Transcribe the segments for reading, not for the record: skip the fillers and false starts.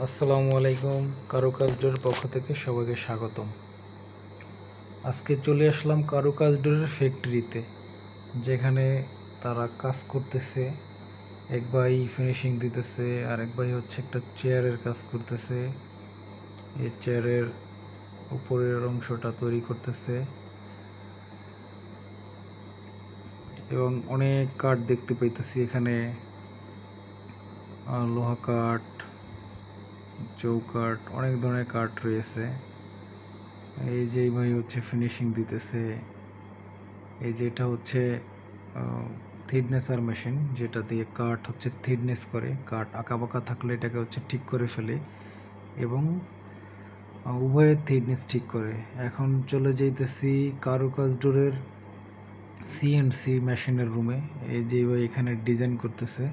আসসালামু আলাইকুম। কারুকাজ ডোরের পক্ষ থেকে সবাইকে স্বাগতম। আজকে চলে আসলাম কারুকাজ ডোরের ফ্যাক্টরিতে, যেখানে তারা কাজ করতেছে। এক ভাই ফিনিশিং দিতেছে, আর এক ভাই হচ্ছে একটা চেয়ারের কাজ করতেছে। এই চেয়ারের উপরের অংশটা তৈরি করতেছে এবং অনেক কাঠ দেখতে পাইতেছি এখানে, লোহা কাঠ, চৌকাঠ, অনেক ধরনের কাঠ রয়েছে। এই যে ভাই হচ্ছে ফিনিশিং দিতেছে। এই যেটা হচ্ছে থিডনেসার মেশিন, যেটা দিয়ে কাঠ হচ্ছে থিডনেস করে, কাঠ আঁকাবাঁকা থাকলে এটাকে হচ্ছে ঠিক করে ফেলে এবং উভয়ের থিডনেস ঠিক করে। এখন চলে যাইতেছি কারুকাজ ডোরের সিএনসি মেশিনের রুমে। এই যে ভাই এখানে ডিজাইন করতেছে।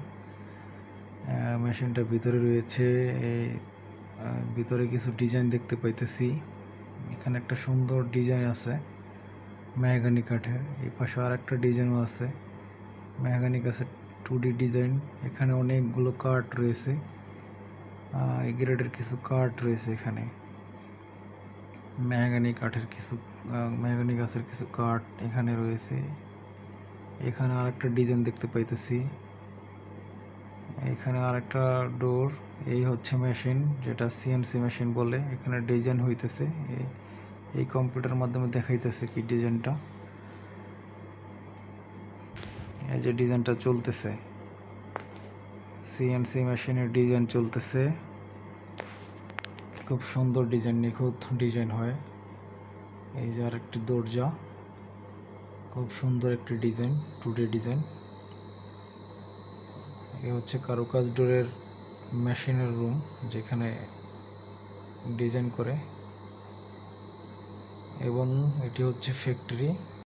মেশিনটা ভিতরে রয়েছে, ভিতরে কিছু ডিজাইন দেখতে পাইতেছি। এখানে একটা সুন্দর ডিজাইন আছে মেহগনি কাঠের। এই পাশে আর একটা ডিজাইনও আছে মেহগনি কাঠের 2D ডিজাইন। এখানে অনেকগুলো কাঠ রয়েছে, এই গ্রেডের কিছু কাঠ রয়েছে এখানে। মেহগনি গাছের কিছু কাঠ এখানে রয়েছে। এখানে আর একটা ডিজাইন দেখতে পাইতেছি। এখানে আর একটা ডোর। এই হচ্ছে মেশিন, যেটা সিএনসি মেশিন বলে। এখানে ডিজাইন হইতেছে, এই কম্পিউটার মাধ্যমে দেখাইতেছে কি ডিজাইনটা। এই যে ডিজাইনটা চলতেছে, সিএনসি মেশিনের ডিজাইন চলতেছে। খুব সুন্দর ডিজাইন, নিখুঁত ডিজাইন হয়। এই যে আর একটি দরজা, খুব সুন্দর একটি ডিজাইন, 2D ডিজাইন। এ হচ্ছে কারুকাজ ডোরের মেশিনের রুম, যেখানে ডিজাইন করে, এবং এটি হচ্ছে ফ্যাক্টরি।